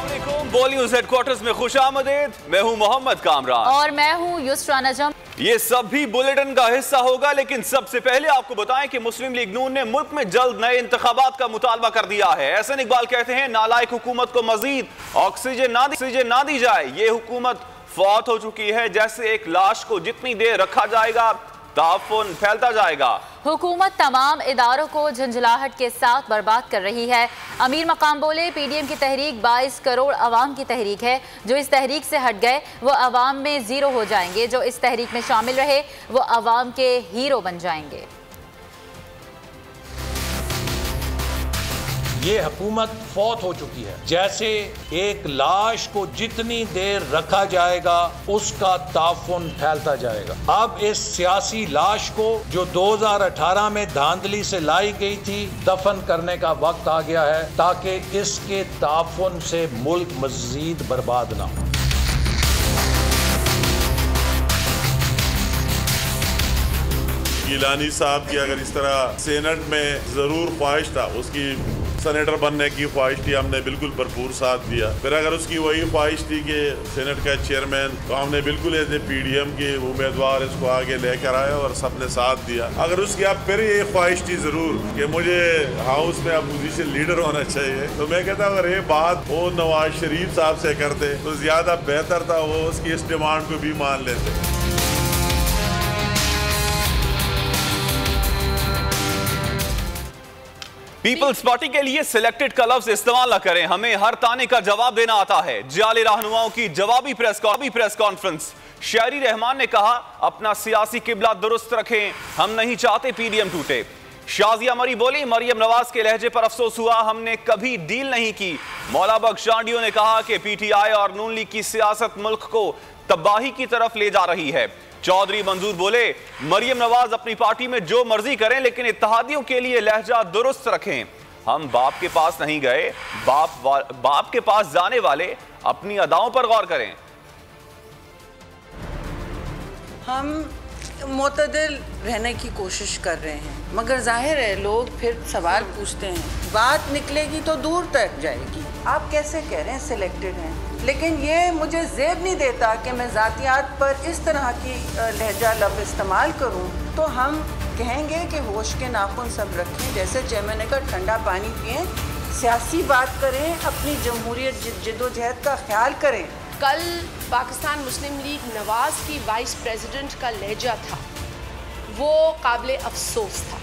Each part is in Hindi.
बॉलीवुड हेडक्वार्टर्स में खुशामदीद। मैं हूं मोहम्मद कामरान और मैं हूं युसरा नजम। ये सब भी बुलेटिन का हिस्सा होगा, लेकिन सबसे पहले आपको बताएं कि मुस्लिम लीग नून ने मुल्क में जल्द नए इंतखाबात का मुतालबा कर दिया है। एहसन इकबाल कहते हैं नालायक हुकूमत को मजीद ऑक्सीजन ना दी जाए। ये हुकूमत फौत हो चुकी है। जैसे एक लाश को जितनी देर रखा जाएगा ताफुन फैलता जाएगा। हुकूमत तमाम इदारों को झंझलाहट के साथ बर्बाद कर रही है। अमीर मकाम बोले पीडीएम की तहरीक 22 करोड़ अवाम की तहरीक है। जो इस तहरीक से हट गए वो अवाम में जीरो हो जाएंगे, जो इस तहरीक में शामिल रहे वो अवाम के हीरो बन जाएंगे। ये हुकूमत फौत हो चुकी है। जैसे एक लाश को जितनी देर रखा जाएगा उसका ताफुन फैलता जाएगा। अब इस सियासी लाश को जो 2018 में धांधली से लाई गई थी दफन करने का वक्त आ गया है, ताकि इसके ताफुन से मुल्क मजीद बर्बाद ना हो। गिलानी साहब की अगर इस तरह सेनेट में जरूर ख्वाहिश था, उसकी सेनेटर बनने की ख्वाहिश थी, हमने बिल्कुल भरपूर साथ दिया। फिर अगर उसकी वही ख्वाहिश थी कि सेनेट का चेयरमैन, तो हमने बिल्कुल ऐसे पीडीएम के उम्मीदवार इसको आगे लेकर आए और सबने साथ दिया। अगर उसकी अब फिर ये ख्वाहिश थी जरूर कि मुझे हाउस में अपोजिशन लीडर होना चाहिए, तो मैं कहता अगर ये बात वो नवाज शरीफ साहब से करते तो ज्यादा बेहतर था। वो उसकी इस डिमांड को भी मान लेते। पीपल्स पार्टी के लिए सिलेक्टेड का लफ्ज इस्तेमाल न करें, हमें हर ताने का जवाब देना आता है। जाली रहनुमाओं की जवाबी प्रेस कॉन्फ्रेंस। शायरी रहमान ने कहा अपना सियासी किबला दुरुस्त रखें, हम नहीं चाहते पीडीएम टूटे। शाजिया मरी बोली मरियम नवाज के लहजे पर अफसोस हुआ, हमने कभी डील नहीं की। मौला बख्श शांडियो ने कहा कि पीटीआई और नून लीग की सियासत मुल्क को तबाही की तरफ ले जा रही है। चौधरी मंजूर बोले मरियम नवाज अपनी पार्टी में जो मर्जी करें, लेकिन इत्तेहादियों के लिए लहजा दुरुस्त रखें। हम बाप के पास नहीं गए, बाप के पास जाने वाले अपनी अदाओं पर गौर करें। हम मुतदिल रहने की कोशिश कर रहे हैं, मगर जाहिर है लोग फिर सवाल पूछते हैं, बात निकलेगी तो दूर तक जाएगी। आप कैसे कह रहे हैं सिलेक्टेड हैं, लेकिन ये मुझे ज़ेब नहीं देता कि मैं ज़ातियात पर इस तरह की लहजा लब इस्तेमाल करूं। तो हम कहेंगे कि होश के नाखून सब रखें, जैसे चेयरमैन ने कहा ठंडा पानी पिएं, सियासी बात करें, अपनी जमहूरियत जद्दोजहद का ख्याल करें। कल पाकिस्तान मुस्लिम लीग नवाज की वाइस प्रेसिडेंट का लहजा था, वो काबिल अफसोस था।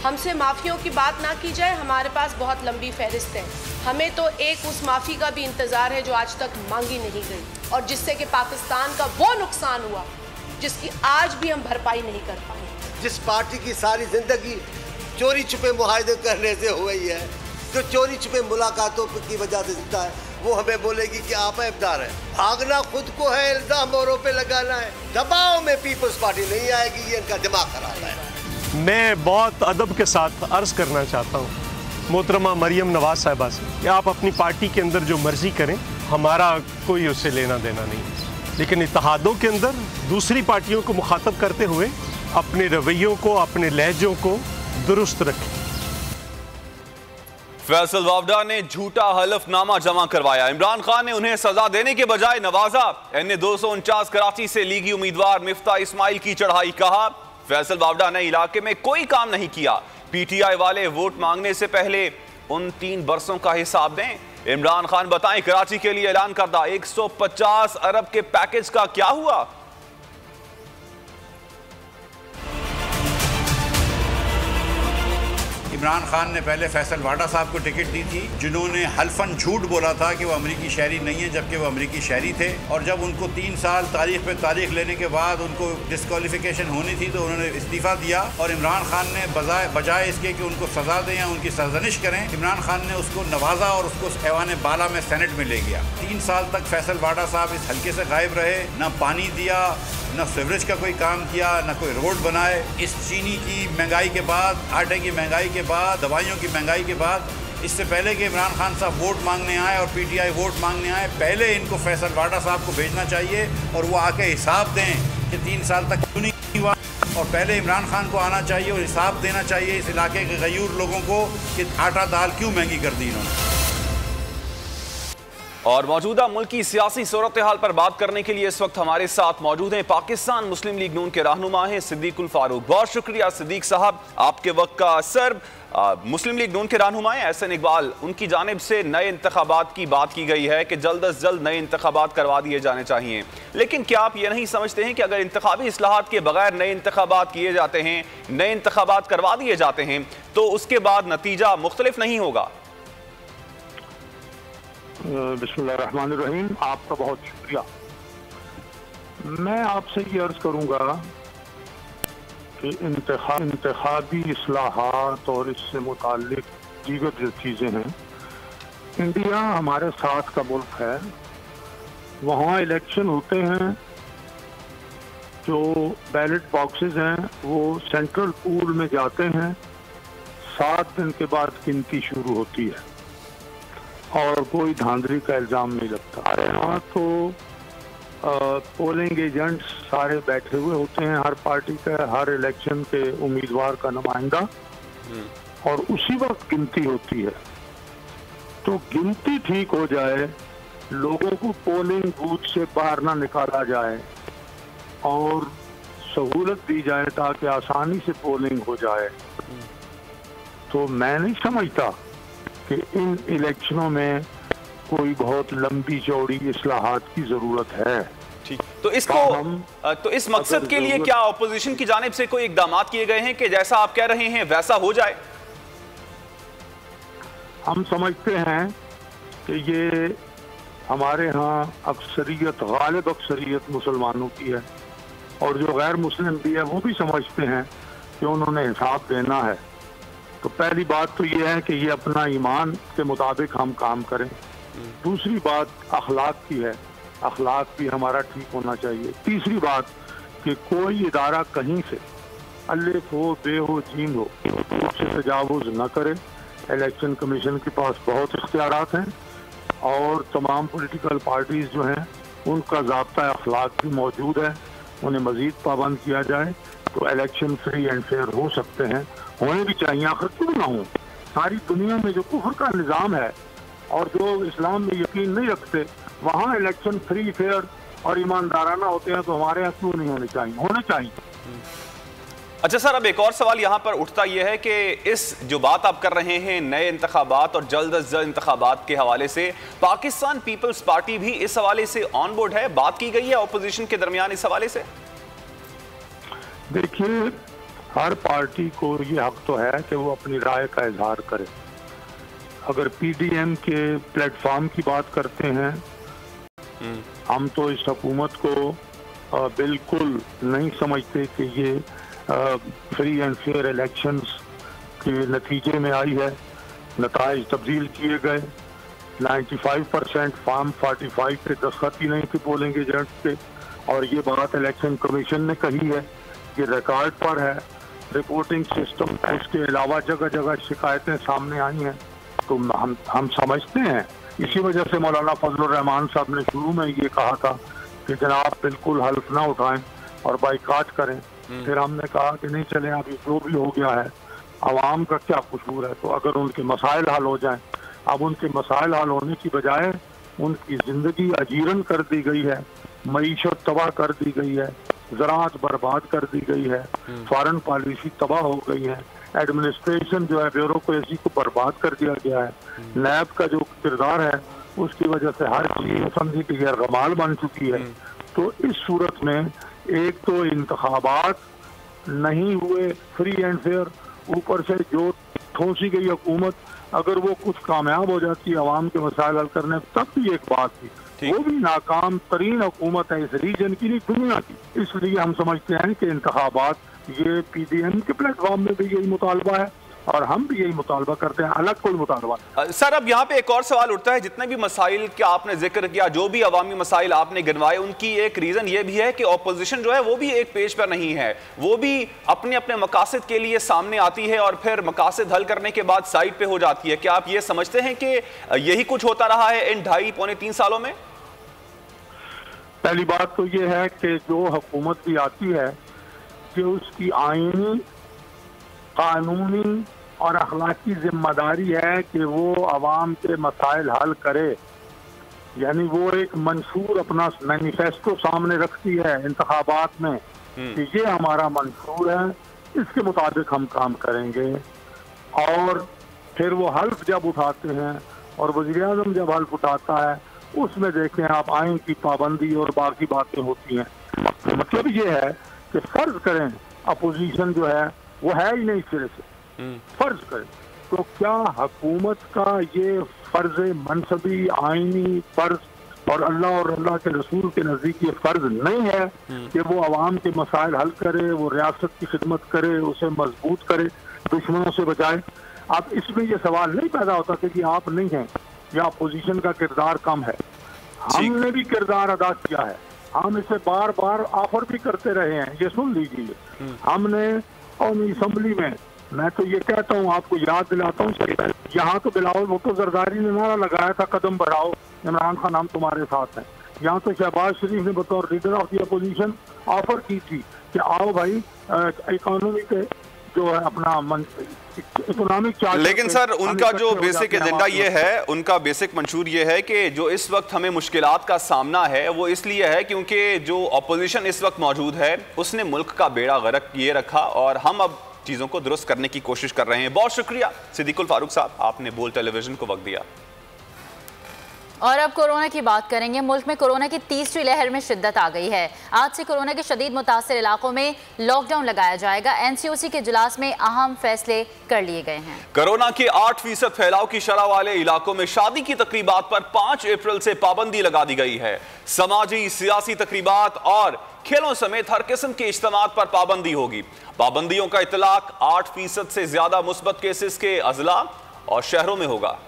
हमसे माफ़ियों की बात ना की जाए, हमारे पास बहुत लंबी फहरिस्त है। हमें तो एक उस माफ़ी का भी इंतज़ार है जो आज तक मांगी नहीं गई, और जिससे कि पाकिस्तान का वो नुकसान हुआ जिसकी आज भी हम भरपाई नहीं कर पाए। जिस पार्टी की सारी जिंदगी चोरी छुपे मुआहदे करने से हुई है, जो चोरी छुपे मुलाकातों की वजह से जीता है, वो हमें बोलेगी कि आप ऐबदार हैं। भागना खुद को है, इल्जाम औरों पे लगाना है। दबाव में पीपल्स पार्टी नहीं आएगी, ये इनका दिमाग खराब है। मैं बहुत अदब के साथ अर्ज करना चाहता हूँ मोहतरमा मरियम नवाज साहिबा से कि आप अपनी पार्टी के अंदर जो मर्जी करें, हमारा कोई उससे लेना देना नहीं, लेकिन इत्तेहादों के अंदर दूसरी पार्टियों को मुखातब करते हुए अपने रवैयों को, अपने लहजों को दुरुस्त रखें। फैसल वावडा ने झूठा हलफनामा जमा करवाया। इमरान खान ने उन्हें सजा देने के बजाय नवाजा। एनए 249 कराची से लीगी उम्मीदवार मिफ्ता इस्माइल की चढ़ाई। कहा फैसल वावडा ने इलाके में कोई काम नहीं किया। पीटीआई वाले वोट मांगने से पहले उन 3 बरसों का हिसाब दें। इमरान खान बताएं कराची के लिए ऐलान करदा 150 अरब के पैकेज का क्या हुआ। इमरान खान ने पहले फैसल वाडा साहब को टिकट दी थी, जिन्होंने हल्फन झूठ बोला था कि वो अमरीकी शहरी नहीं है, जबकि वो अमरीकी शहरी थे। और जब उनको 3 साल तारीख पे तारीख लेने के बाद उनको डिस्क्वालिफिकेशन होनी थी तो उन्होंने इस्तीफ़ा दिया। और इमरान खान ने बजाय इसके कि उनको सज़ा दें या उनकी सरजनिश करें, इमरान खान ने उसको नवाजा और उसको ऐवान बाला में सेनेट में ले गया। 3 साल तक फैसल वाडा साहब इस हल्के से गायब रहे, ना पानी दिया, न सीवरेज का कोई काम किया, न कोई रोड बनाए। इस चीनी की महंगाई के बाद, आटे की महंगाई के बाद, दवाइयों की महंगाई के बाद, इससे पहले कि इमरान खान साहब वोट मांगने आए और पीटीआई वोट मांगने आए, पहले इनको फैसल वाडा साहब को भेजना चाहिए और वो आके हिसाब दें कि 3 साल तक क्यों नहीं हुआ। और पहले इमरान खान को आना चाहिए और हिसाब देना चाहिए इस इलाके के गयूर लोगों को कि आटा दाल क्यों महंगी कर दी इन्होंने। और मौजूदा मुल्क की सियासी सूरत हाल पर बात करने के लिए इस वक्त हमारे साथ मौजूद हैं पाकिस्तान मुस्लिम लीग नून के रहनुमा हैं सिद्दीकुल फारूक। बहुत शुक्रिया सिद्दीक साहब आपके वक्त का। सर, मुस्लिम लीग नून के रहनुमा हैं एहसन इकबाल, उनकी जानिब से नए इंतखाबात की बात की गई है कि जल्द अज जल्द नए इंतखाबात करवा दिए जाने चाहिए, लेकिन क्या आप ये नहीं समझते हैं कि अगर इंतखाबी इस्लाहात के बगैर नए इंतखाबात किए जाते हैं, नए इंतखाबात करवा दिए जाते हैं, तो उसके बाद नतीजा मुख्तलिफ नहीं होगा? बिस्मिल्लाहिर्रहमानिर्रहीम, आपका बहुत शुक्रिया। मैं आपसे ये अर्ज करूंगा कि इंतखाबी इस्लाहात और इससे मुताल्लिक दीगर जो चीज़ें हैं, इंडिया हमारे साथ का मुल्क है, वहाँ इलेक्शन होते हैं, जो बैलेट बॉक्सेस हैं वो सेंट्रल पूल में जाते हैं, 7 दिन के बाद गिनती शुरू होती है और कोई धांधली का इल्ज़ाम नहीं लगता। यहाँ तो पोलिंग एजेंट्स सारे बैठे हुए होते हैं, हर पार्टी का, हर इलेक्शन के उम्मीदवार का नुमाइंदा, और उसी वक्त गिनती होती है। तो गिनती ठीक हो जाए, लोगों को पोलिंग बूथ से बाहर ना निकाला जाए और सहूलत दी जाए ताकि आसानी से पोलिंग हो जाए, तो मैं नहीं समझता कि इन इलेक्शनों में कोई बहुत लंबी चौड़ी इस्लाहात की जरूरत है। ठीक, तो इस मकसद के लिए क्या ऑपोजिशन की जानिब से कोई इकदाम किए गए हैं कि जैसा आप कह रहे हैं वैसा हो जाए? हम समझते हैं कि ये हमारे यहाँ अक्सरियत, गालिब अक्सरियत मुसलमानों की है, और जो गैर मुस्लिम भी है वो भी समझते हैं कि उन्होंने हिसाब देना है। तो पहली बात तो ये है कि ये अपना ईमान के मुताबिक हम काम करें। दूसरी बात अखलाक की है, अखलाक भी हमारा ठीक होना चाहिए। तीसरी बात कि कोई इदारा कहीं से अलिफ हो, बे हो, जीम हो, उससे तजावुज न करे। इलेक्शन कमीशन के पास बहुत इख्तियारात हैं और तमाम पॉलिटिकल पार्टीज जो हैं उनका ज़ाब्ता अखलाक भी मौजूद है, उन्हें मज़ीद पाबंद किया जाए तो इलेक्शन फ्री एंड फेयर हो सकते हैं, होने भी चाहिए। आखिर क्यों ना हो? सारी दुनिया में जो कुफर का निज़ाम है और जो इस्लाम में यकीन नहीं रखते, वहाँ इलेक्शन फ्री फेयर और ईमानदाराना होते हैं, तो हमारे यहाँ क्यों नहीं होने चाहिए? होने चाहिए। अच्छा सर, अब एक और सवाल यहाँ पर उठता यह है कि इस जो बात आप कर रहे हैं नए इंतखाबात और जल्द अज जल्द इंतखाबात के हवाले से, पाकिस्तान पीपल्स पार्टी भी इस हवाले से ऑन बोर्ड है? बात की गई है अपोजिशन के दरमियान इस हवाले से? देखिए, हर पार्टी को ये हक तो है कि वो अपनी राय का इजहार करे। अगर पीडीएम के प्लेटफॉर्म की बात करते हैं, हम तो इस हुकूमत को बिल्कुल नहीं समझते कि ये फ्री एंड फेयर इलेक्शंस के नतीजे में आई है। नताइज तब्दील किए गए, 95% फॉर्म 45 पे दस्तखत ही नहीं थे पोलिंग एजेंट्स पे, और ये बात इलेक्शन कमीशन ने कही है, ये रिकॉर्ड पर है। रिपोर्टिंग सिस्टम, इसके अलावा जगह जगह शिकायतें सामने आई हैं। तो हम समझते हैं, इसी वजह से मौलाना फजलुर रहमान साहब ने शुरू में ये कहा था कि जनाब बिल्कुल हल्फ ना उठाएं और बाइकाट करें। फिर हमने कहा कि नहीं चले, अभी जो भी हो गया है आवाम का क्या कसूर है, तो अगर उनके मसाइल हल हो जाएं। अब उनके मसाइल हल होने की बजाय उनकी ज़िंदगी अजीरन कर दी गई है, मईशत तबाह कर दी गई है, ज़राअत बर्बाद कर दी गई है, फॉरेन पॉलिसी तबाह हो गई है, एडमिनिस्ट्रेशन जो है ब्यूरोक्रेसी को बर्बाद कर दिया गया है, नैब का जो किरदार है उसकी वजह से हर चीज़ समझी कि गैरकमाल बन चुकी है। तो इस सूरत में एक तो इंतखाबात नहीं हुए फ्री एंड फेयर, ऊपर से जो ठोसी गई हुकूमत, अगर वो कुछ कामयाब हो जाती है आवाम के मसाइल हल करने, तब भी एक बात थी, वो भी नाकाम तरीन हुकूमत है इस रीजन की, नहीं दुनिया की। इसलिए हम समझते हैं कि इंतखाबात, ये पीडीएम के प्लेटफॉर्म में भी यही मुतालबा है और हम भी यही मुतालबा करते हैं, अलग कोई मुतालबा नहीं। सर, अब यहाँ पे एक और सवाल उठता है, जितने भी मसाइल का आपने जिक्र किया, जो भी अवामी मसाइल आपने गिनवाए, उनकी एक रीजन ये भी है कि ऑपोजिशन जो है वो भी एक पेज पर नहीं है, वो भी अपने अपने मकासद के लिए सामने आती है और फिर मकासद हल करने के बाद साइड पे हो जाती है। क्या आप ये समझते हैं कि यही कुछ होता रहा है इन 2.5-3 सालों में? पहली बात तो ये है कि जो हुकूमत भी आती है कि उसकी आईनी, कानूनी और अखलाकी जिम्मेदारी है कि वो आवाम के मसाइल हल करे। यानी वो एक मंशूर अपना मैनिफेस्टो सामने रखती है इंतखाबात में कि ये हमारा मंशूर है, इसके मुताबिक हम काम करेंगे। और फिर वो हल्फ जब उठाते हैं और वज़ीर-ए-आज़म जब हल्फ उठाता है उसमें देखें आप आइन की पाबंदी और बाकी बातें होती हैं। मतलब ये है कि फर्ज करें अपोजिशन जो है वो है ही नहीं सिरे से, फर्ज करें तो क्या हुकूमत का ये फर्ज मनसबी आइनी फर्ज और अल्लाह के रसूल के नज़दीक ये फर्ज नहीं है कि वो आवाम के मसाइल हल करे, वो रियासत की खिदमत करे, उसे मजबूत करे, दुश्मनों से बचाए। अब इसमें ये सवाल नहीं पैदा होता कि आप नहीं हैं या अपोजिशन का किरदार कम है। हमने भी किरदार अदा किया है, हम इसे बार बार ऑफर भी करते रहे हैं। ये सुन लीजिए, हमने कौमी असम्बली में, मैं तो ये कहता हूँ, आपको याद दिलाता हूँ, यहाँ तो बिलावल भुट्टो जरदारी ने नारा लगाया था कदम बढ़ाओ, इमरान खान हम तुम्हारे साथ हैं। यहाँ तो शहबाज शरीफ ने बतौर leader of the opposition offer की थी कि आओ भाई इकोनॉमी के जो है अपना इकोनॉमिक चार्ज। लेकिन सर उनका जो बेसिक एजेंडा ये है, उनका बेसिक मंशूर ये है कि जो इस वक्त हमें मुश्किलात का सामना है वो इसलिए है क्योंकि जो अपोजिशन इस वक्त मौजूद है उसने मुल्क का बेड़ा गर्क किए रखा और हम अब चीज़ों को दुरुस्त करने की कोशिश कर रहे हैं। बहुत शुक्रिया सिद्दीकुल फारूक साहब, आपने बोल टेलीविजन को वक्त दिया। और अब कोरोना की बात करेंगे। मुल्क में कोरोना की तीसरी लहर में शिद्दत आ गई है। आज से कोरोना के शदीद मुतासिर इलाकों में लॉकडाउन लगाया जाएगा। एनसीओसी के इजलास में अहम फैसले कर लिए गए हैं। कोरोना के 8% फैलाव की शरह वाले इलाकों में शादी की तकरीबात पर 5 अप्रैल से पाबंदी लगा दी गई है। समाजी सियासी तकरीबात और खेलों समेत हर किस्म के इज्तिमात पर पाबंदी होगी। पाबंदियों का इतलाक 8% से ज्यादा मुस्बत केसेस के अजला और शहरों में होगा।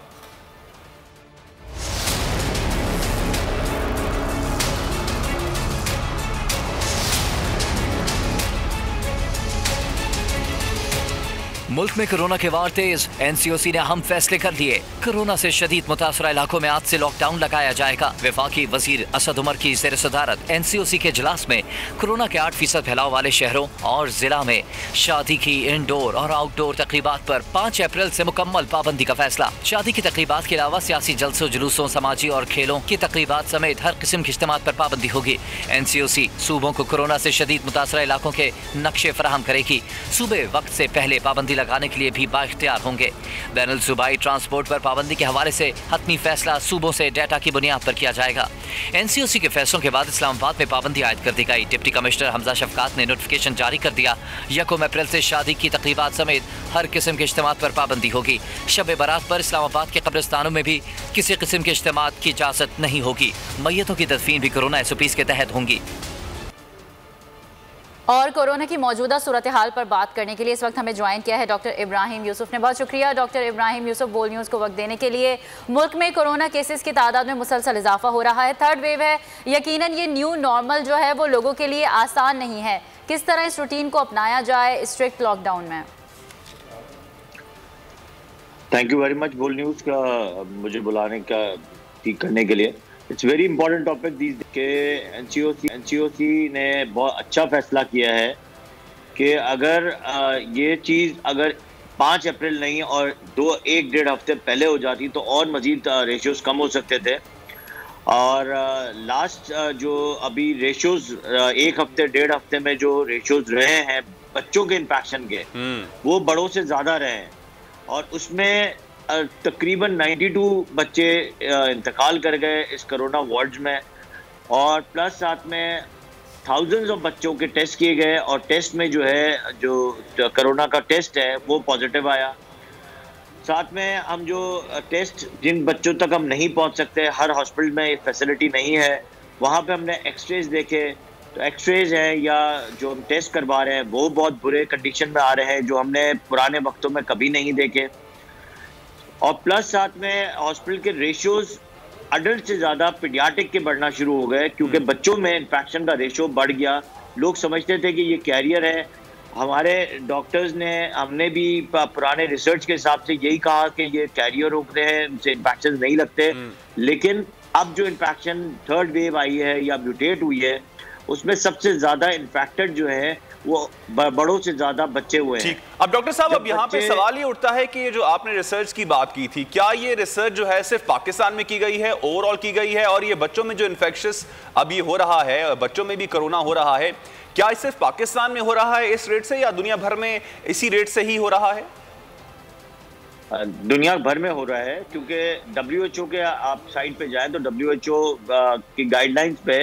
मुल्क में कोरोना के वार तेज, एनसीओसी ने अहम फैसले कर लिए। कोरोना से शदीद मुतासरा इलाकों में आज से लॉकडाउन लगाया जाएगा। वफाकी वजीर असद उमर की ज़ेर सदारत एनसीओसी के इजलास में कोरोना के 8% फैलाव वाले शहरों और जिला में शादी की इंडोर और आउटडोर तकरीबात पर 5 अप्रैल से मुकम्मल पाबंदी का फैसला। शादी की तकरीबात के अलावा सियासी जलसों जुलूसों, समाजी और खेलों की तकरीबात समेत हर किस्म के इज्तिमात पर पाबंदी होगी। एनसीओसी सूबों को कोरोना से शदीद मुतासरा इलाकों के नक्शे फराहम करेगी। सूबे वक्त से पहले पाबंदी लगाने के लिए भी बाइख्तियार होंगे। बैनुल सूबाई ट्रांसपोर्ट पर पाबंदी के हवाले से हतमी फैसला सूबों से डेटा की बुनियाद पर किया जाएगा। एनसीओसी के फैसलों के बाद इस्लामाबाद में पाबंदी आयद कर दी गई। डिप्टी कमिश्नर हमजा शफकात ने नोटिफिकेशन जारी कर दिया। 1 अप्रैल से शादी की तकरीबात समेत हर किस्म के इज्तिमात पर पाबंदी होगी। शब बारात पर इस्लामाबाद के कब्रिस्तानों में भी किसी किस्म के इज्तिमात की इजाजत नहीं होगी। मैयतों की तदफीन भी कोरोना SOPs के तहत होंगी। और कोरोना की मौजूदा सूरत हाल पर बात करने के लिए इस वक्त हमें ज्वाइन किया है डॉक्टर इब्राहिम यूसुफ ने। बहुत शुक्रिया डॉक्टर इब्राहिम यूसुफ बोल न्यूज़ को वक्त देने के लिए। मुल्क में कोरोना केसेस की तादाद में मुसलसल इजाफा हो रहा है, थर्ड वेव है। यकीनन ये न्यू नॉर्मल जो है वो लोगों के लिए आसान नहीं है। किस तरह इस रूटीन को अपनाया जाए स्ट्रिक्ट लॉकडाउन में? थैंक यू वेरी मच बोल न्यूज़ का मुझे बुलाने का करने के लिए। It's very important topic these के एनसीओसी ने बहुत अच्छा फैसला किया है कि अगर ये चीज़ अगर 5 अप्रैल नहीं और 1-1.5 हफ्ते पहले हो जाती तो और मज़ीद रेशियोज़ कम हो सकते थे। और लास्ट जो अभी रेशियोज़ 1 हफ्ते 1.5 हफ्ते में जो रेशियोज़ रहे हैं बच्चों के इन्फेक्शन के वो बड़ों से ज़्यादा रहे हैं और उसमें तकरीबन 92 बच्चे इंतकाल कर गए इस कोरोना वार्ड्स में और प्लस साथ में थाउजेंड्स ऑफ बच्चों के टेस्ट किए गए और टेस्ट में जो है जो कोरोना का टेस्ट है वो पॉजिटिव आया। साथ में हम जो टेस्ट जिन बच्चों तक हम नहीं पहुंच सकते, हर हॉस्पिटल में फैसिलिटी नहीं है, वहाँ पे हमने एक्सरेज देखे तो एक्सरेज हैं या जो हम टेस्ट करवा रहे हैं वो बहुत बुरे कंडीशन में आ रहे हैं जो हमने पुराने वक्तों में कभी नहीं देखे। और प्लस साथ में हॉस्पिटल के रेशियोज अडल्ट से ज़्यादा पीडियाट्रिक के बढ़ना शुरू हो गए क्योंकि बच्चों में इन्फेक्शन का रेशियो बढ़ गया। लोग समझते थे कि ये कैरियर है। हमारे डॉक्टर्स ने, हमने भी पुराने रिसर्च के हिसाब से यही कहा कि ये कैरियर होते हैं, इनसे इन्फेक्शन नहीं लगते। लेकिन अब जो इन्फेक्शन थर्ड वेव आई है या म्यूटेट हुई है उसमें सबसे ज़्यादा इन्फेक्टेड जो है वो बड़ों से ज्यादा बच्चे हुए हैं। अब डॉक्टर साहब, अब यहाँ पे सवाल ये उठता है कि ये जो आपने रिसर्च की बात की थी, क्या ये रिसर्च जो है सिर्फ पाकिस्तान में की गई है, ओवरऑल की गई है, और ये बच्चों में जो इन्फेक्शस अब ये हो रहा है, बच्चों में भी कोरोना हो रहा है, क्या ये सिर्फ पाकिस्तान में हो रहा है इस रेट से, या दुनिया भर में इसी रेट से ही हो रहा है? दुनिया भर में हो रहा है, क्योंकि WHO के आप साइट पे जाएं तो WHO की गाइडलाइंस पे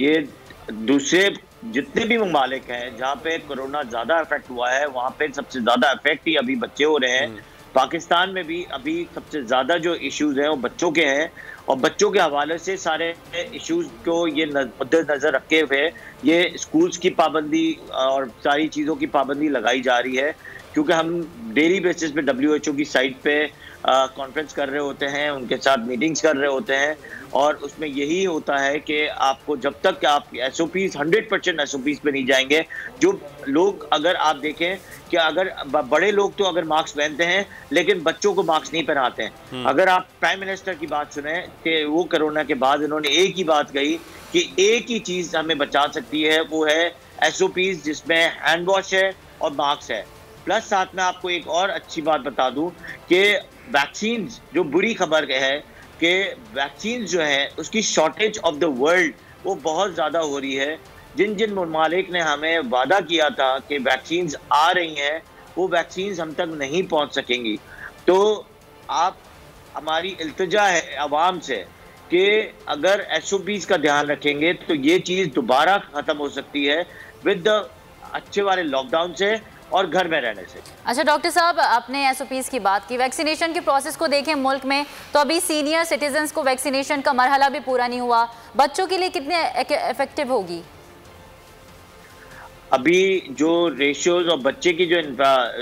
ये दूसरे जितने भी ममालिक हैं जहाँ पे कोरोना ज्यादा इफेक्ट हुआ है, वहाँ पे सबसे ज्यादा इफेक्ट ही अभी बच्चे हो रहे हैं। पाकिस्तान में भी अभी सबसे ज्यादा जो इश्यूज हैं वो बच्चों के हैं, और बच्चों के हवाले से सारे इश्यूज को ये मद्देनजर रखे हुए ये स्कूल्स की पाबंदी और सारी चीज़ों की पाबंदी लगाई जा रही है, क्योंकि हम डेली बेसिस पे WHO की साइट पे कॉन्फ्रेंस कर रहे होते हैं, उनके साथ मीटिंग्स कर रहे होते हैं, और उसमें यही होता है कि आपको जब तक आप SOPs 100% SOPs पे नहीं जाएंगे, जो लोग अगर आप देखें कि अगर बड़े लोग तो अगर मास्क पहनते हैं लेकिन बच्चों को मास्क नहीं पहनाते हैं। अगर आप प्राइम मिनिस्टर की बात सुने कि वो कोरोना के बाद उन्होंने एक ही बात कही कि एक ही चीज़ हमें बचा सकती है, वो है SOPs, जिसमें हैंड वॉश है और मास्क है। प्लस साथ में आपको एक और अच्छी बात बता दूं कि वैक्सीन, जो बुरी खबर है कि वैक्सीन जो है उसकी शॉर्टेज ऑफ द वर्ल्ड वो बहुत ज़्यादा हो रही है। जिन जिन ममालिक ने हमें वादा किया था कि वैक्सीन आ रही हैं, वो वैक्सीन हम तक नहीं पहुंच सकेंगी। तो आप, हमारी इल्तिजा है आवाम से कि अगर SOPs का ध्यान रखेंगे तो ये चीज़ दोबारा ख़त्म हो सकती है विद द अच्छे वाले लॉकडाउन से और घर में रहने से। अच्छा डॉक्टर साहब, आपने SOPs की बात की, वैक्सीनेशन के प्रोसेस को देखें मुल्क में तो अभी सीनियर सिटीजन्स को वैक्सीनेशन का मरहला भी पूरा नहीं हुआ, बच्चों के लिए कितने इफेक्टिव होगी? अभी जो रेशियोज और बच्चे की जो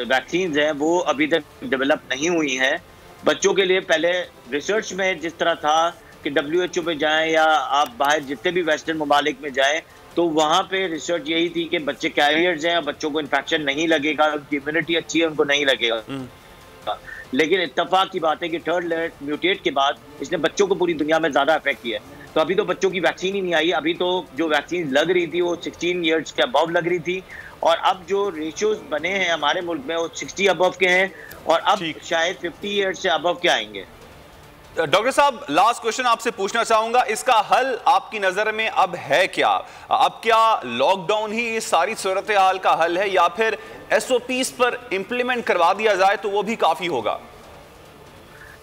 वैक्सीन हैं वो अभी तक डेवलप नहीं हुई हैं। बच्चों के लिए पहले रिसर्च में जिस तरह था कि WHO पे जाएं या आप बाहर जितने भी वेस्टर्न ममालिक में जाएं, तो वहाँ पे रिसर्च यही थी कि बच्चे कैरियर्स हैं, बच्चों को इन्फेक्शन नहीं लगेगा, उनकी इम्यूनिटी अच्छी है, उनको नहीं लगेगा। लेकिन इत्तेफाक की बात है कि थर्ड म्यूटेट के बाद इसने बच्चों को पूरी दुनिया में ज़्यादा अफेक्ट किया है। तो अभी तो बच्चों की वैक्सीन ही नहीं आई, अभी तो जो वैक्सीन लग रही थी वो 16 ईयर्स के अबव लग रही थी, और अब जो रेशियोज बने हैं हमारे मुल्क में वो 60 अबव के हैं, और अब शायद 50 ईयर्स से अबव के आएंगे। डॉक्टर साहब, लास्ट क्वेश्चन आपसे पूछना चाहूंगा, इसका हल आपकी नजर में अब है क्या? अब क्या लॉकडाउन ही इस सारी सूरत हाल का हल है, या फिर SOPs पर इंप्लीमेंट करवा दिया जाए तो वो भी काफी होगा?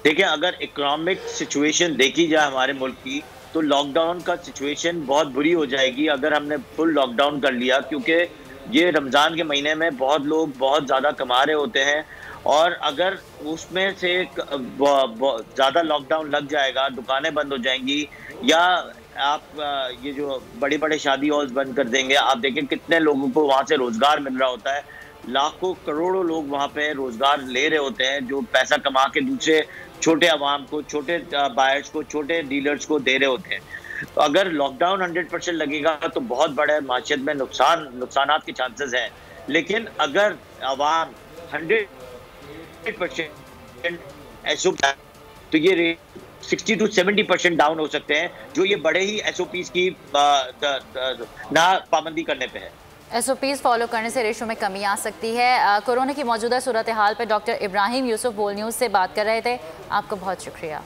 देखिए, अगर इकोनॉमिक सिचुएशन देखी जाए हमारे मुल्क की, तो लॉकडाउन का सिचुएशन बहुत बुरी हो जाएगी अगर हमने फुल लॉकडाउन कर लिया, क्योंकि ये रमज़ान के महीने में बहुत लोग बहुत ज़्यादा कमा रहे होते हैं, और अगर उसमें से ज़्यादा लॉकडाउन लग जाएगा, दुकानें बंद हो जाएंगी, या आप ये जो बड़े बड़े शादी हॉल्स बंद कर देंगे, आप देखें कितने लोगों को वहाँ से रोज़गार मिल रहा होता है, लाखों करोड़ों लोग वहाँ पे रोज़गार ले रहे होते हैं, जो पैसा कमा के दूसरे छोटे आवाम को, छोटे बायर्स को, छोटे डीलर्स को दे रहे होते हैं। तो अगर लॉकडाउन 100% लगेगा तो बहुत बड़े माशियत में नुकसानात के चांसेस हैं, लेकिन अगर आवाम 100% तो ये 60 to 70% डाउन हो सकते हैं, जो ये बड़े ही SOPs की ना पाबंदी करने पे है। SOPs फॉलो करने से रेशो में कमी आ सकती है। कोरोना की मौजूदा सूरत हाल पर डॉक्टर इब्राहिम यूसुफ बोल न्यूज़ से बात कर रहे थे। आपको बहुत शुक्रिया।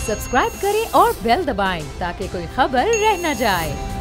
सब्सक्राइब करें और बेल दबाएं ताकि कोई खबर रह न जाए।